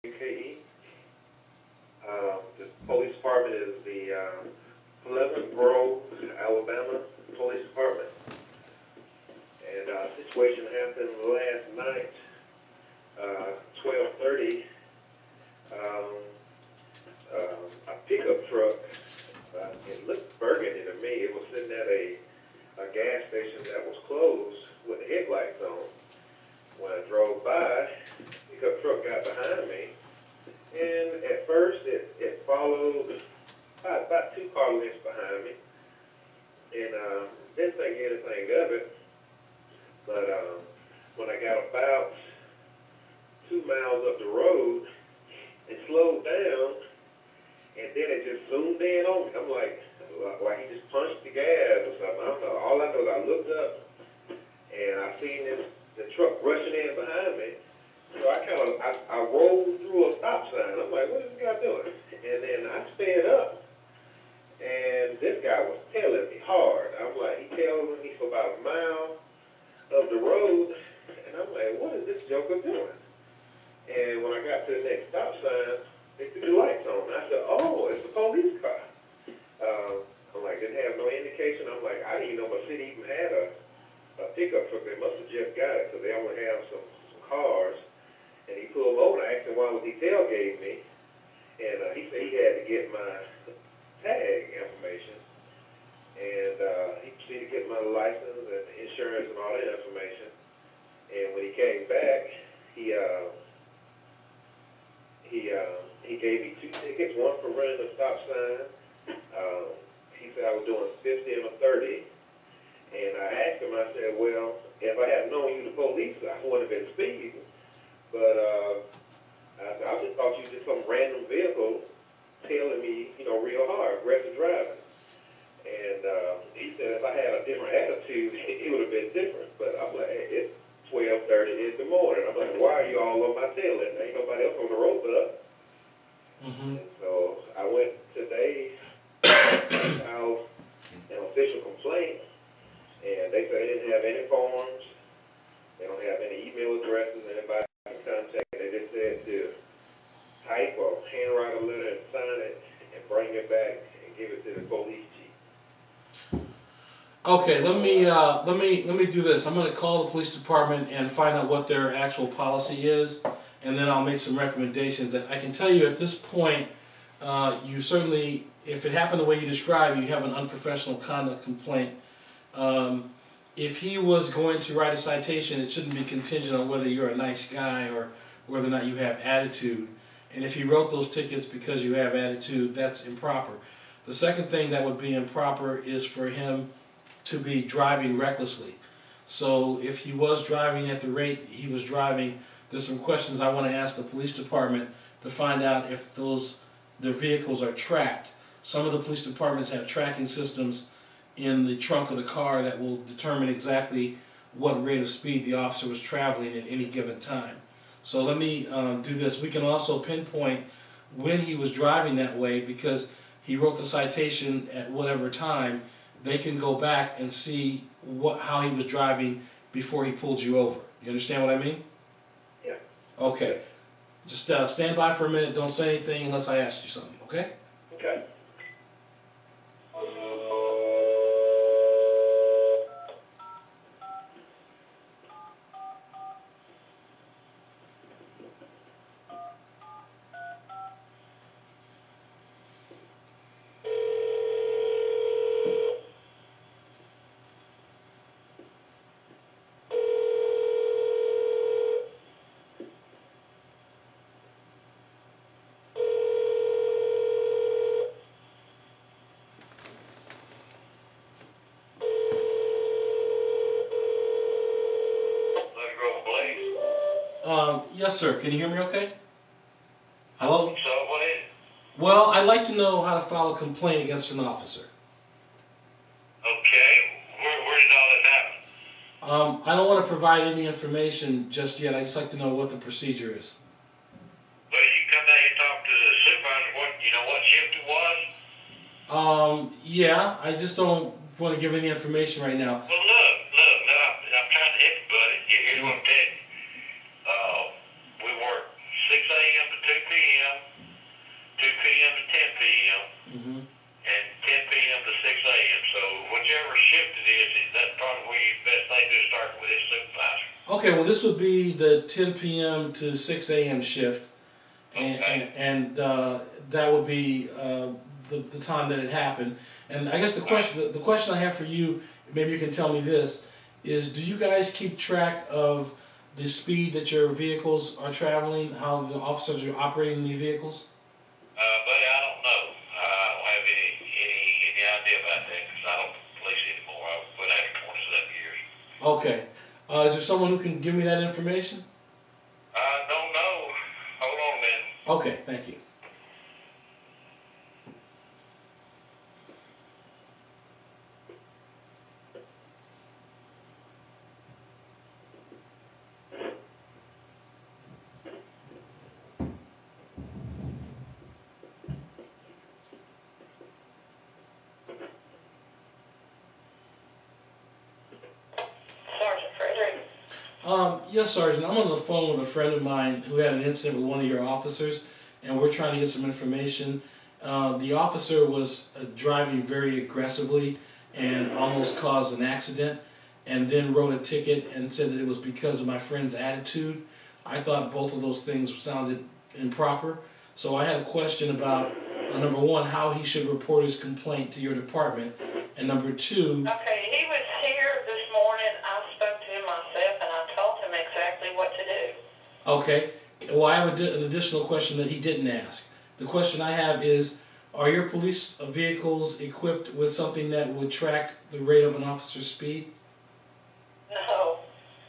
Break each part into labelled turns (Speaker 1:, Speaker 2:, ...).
Speaker 1: UKE. The police department is the Pleasant Grove, Alabama Police Department. And a situation happened last night, 12:30. A pickup truck, it looked burgundy to me. It was sitting at a gas station that was closed with the headlights on. When I drove by, the pickup truck got behind me, and at first it followed about 2 car lengths behind me, and didn't think anything of it. But when I got about 2 miles up the road, it slowed down, and then it just zoomed in on me. I'm like he just punched the gas or something. I don't know. All I know is I looked up, and I seen the truck rushing in behind me. So I rolled through a stop sign. I'm like, what is this guy doing? And then I sped up, and this guy was tailing me hard. I'm like, he tailing me for about a mile of the road, and I'm like, what is this joker doing? And when I got to the next stop sign, they threw the lights on. I said, oh, it's a police car. I'm like, didn't have no indication. I'm like, I didn't even know my city even had a pickup truck. They must have just got it, because they only have some cars. And he pulled over, and I asked him why was he tailgating me. And he said he had to get my tag information. And he proceeded to get my license and insurance and all that information. And when he came back, he gave me 2 tickets, one for running a stop sign. He said I was doing 50 and a 30. And I asked him, I said, well, if I had known you the police, I wouldn't have been speeding. But I said, I just thought you were just some random vehicle tailing me, real hard, aggressive driving. And he said if I had a different attitude, it would have been different. But I'm like, hey, it's 12:30 in the morning. I'm like, why are you all on my tail? And ain't nobody else on the road but us. And so I went today, filed an official complaint, and they said they didn't have any forms. They don't have any email addresses, anybody can contact. They just said to type or handwrite a letter and sign it and bring it back and give it to the police chief.
Speaker 2: Okay, let me do this. I'm going to call the police department and find out what their actual policy is, and then I'll make some recommendations. I can tell you at this point, you certainly, if it happened the way you described, you have an unprofessional conduct complaint. If he was going to write a citation, it shouldn't be contingent on whether you're a nice guy or whether or not you have attitude. And if he wrote those tickets because you have attitude, that's improper. The second thing that would be improper is for him to be driving recklessly. So if he was driving at the rate he was driving, there's some questions I want to ask the police department to find out if their vehicles are tracked. Some of the police departments have tracking systems in the trunk of the car that will determine exactly what rate of speed the officer was traveling at any given time. So let me do this. We can also pinpoint when he was driving that way, because he wrote the citation at whatever time. They can go back and see how he was driving before he pulled you over. You understand what I mean?
Speaker 1: Yeah.
Speaker 2: Okay. Just stand by for a minute. Don't say anything unless I ask you something, okay?
Speaker 1: Okay.
Speaker 2: Yes, sir. Can you hear me okay? Hello?
Speaker 3: So what is it?
Speaker 2: Well, I'd like to know how to file a complaint against an officer.
Speaker 3: Okay. Where did all this happen?
Speaker 2: I don't want to provide any information just yet. I'd just like to know what the procedure is.
Speaker 3: Well, you come down here and talk to the supervisor. What shift it was?
Speaker 2: Yeah, I just don't want to give any information right now.
Speaker 3: Well, look, I'm trying to help you, buddy. Here's what I'm telling you. We work 6 a.m. to and 10 p.m. to 6 a.m. So whichever shift it is, that's probably where you best thing to start with his supervisor.
Speaker 2: Okay, well this would be the 10 p.m. to 6 a.m. shift, and that would be the time that it happened. And I guess the question I have for you, maybe you can tell me this, is do you guys keep track of the speed that your vehicles are traveling, how the officers are operating the vehicles?
Speaker 3: Buddy, I don't know. I don't have any idea about that because I don't police anymore. I've been at it 27 years.
Speaker 2: Okay. Is there someone who can give me that information?
Speaker 3: I don't know. Hold on a minute.
Speaker 2: Okay, thank you. Yes, Sergeant. I'm on the phone with a friend of mine who had an incident with one of your officers, and we're trying to get some information. The officer was driving very aggressively and almost caused an accident, and then wrote a ticket and said that it was because of my friend's attitude. I thought both of those things sounded improper, so I had a question about, number one, how he should report his complaint to your department, and number two...
Speaker 4: Okay, he was here this morning. I spoke to him myself, and I told him exactly what to do.
Speaker 2: Okay. Well, I have an additional question that he didn't ask. The question I have is, are your police vehicles equipped with something that would track the rate of an officer's speed?
Speaker 4: No.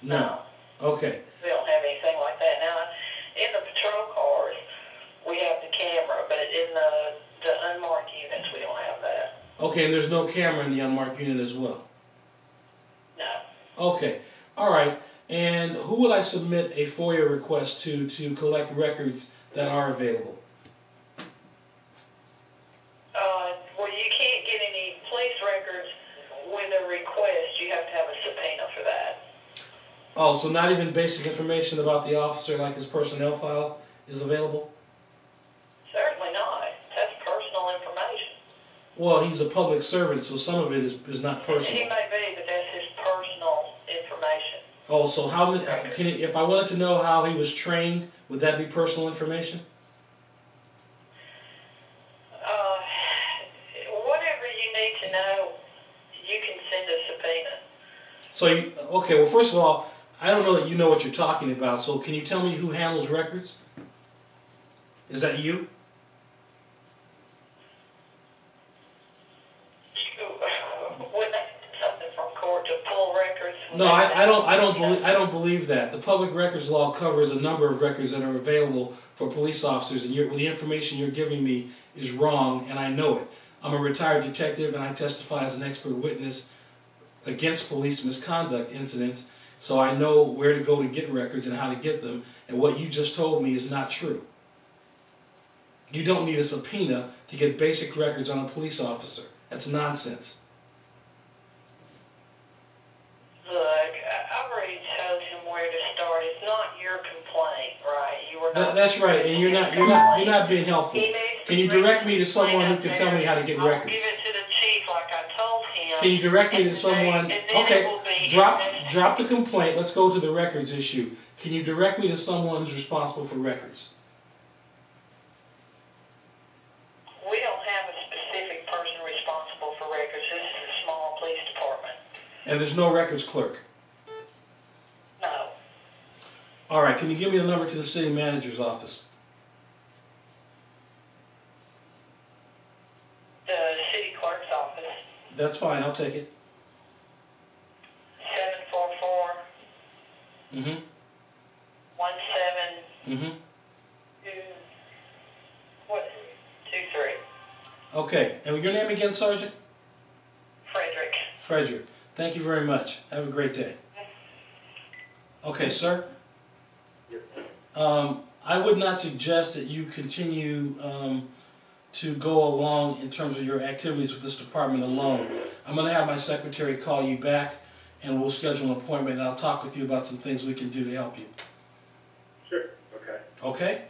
Speaker 2: No. Okay.
Speaker 4: We don't have anything like that. Now, in the patrol cars, we have the camera, but in the unmarked units, we don't have that.
Speaker 2: Okay, and there's no camera in the unmarked unit as well?
Speaker 4: No.
Speaker 2: Okay. All right. And who will I submit a FOIA request to collect records that are available?
Speaker 4: Well, you can't get any police records with a request. You have to have a subpoena for that.
Speaker 2: Oh, so not even basic information about the officer, like his personnel file, is available?
Speaker 4: Certainly not. That's personal information.
Speaker 2: Well, he's a public servant, so some of it is not personal.
Speaker 4: He may be, but that's his personal information.
Speaker 2: Oh, so how many? If I wanted to know how he was trained, would that be personal information?
Speaker 4: Whatever you need to know, you can send a subpoena.
Speaker 2: So, okay, well, first of all, I don't know that you know what you're talking about, so can you tell me who handles records? Is that you?
Speaker 4: Would that be something from court to pull records?
Speaker 2: No, I don't believe that. The public records law covers a number of records that are available for police officers, and the information you're giving me is wrong, and I know it. I'm a retired detective, and I testify as an expert witness against police misconduct incidents, so I know where to go to get records and how to get them, and what you just told me is not true. You don't need a subpoena to get basic records on a police officer. That's nonsense.
Speaker 4: Look, I've already told him where to start. It's not your complaint, right? You were not.
Speaker 2: That's right, and you're not being helpful. Can you direct me to someone who can tell me how to get records?
Speaker 4: I'll give it to the chief like I told him.
Speaker 2: Can you direct me to someone? Okay, drop the complaint. Let's go to the records issue. Can you direct me to someone who's responsible for records?
Speaker 4: We don't have a specific person responsible for records. This is a small police department.
Speaker 2: And there's no records clerk?
Speaker 4: No.
Speaker 2: All right, can you give me the number to the city manager's office?
Speaker 4: The city clerk's office.
Speaker 2: That's fine, I'll take it.
Speaker 4: 744.
Speaker 2: 17.
Speaker 4: 23.
Speaker 2: Okay, and your name again, Sergeant?
Speaker 4: Frederick.
Speaker 2: Frederick. Thank you very much. Have a great day. Okay, sir? I would not suggest that you continue to go along in terms of your activities with this department alone. I'm going to have my secretary call you back, and we'll schedule an appointment, and I'll talk with you about some things we can do to help you.
Speaker 1: Sure, okay.
Speaker 2: Okay?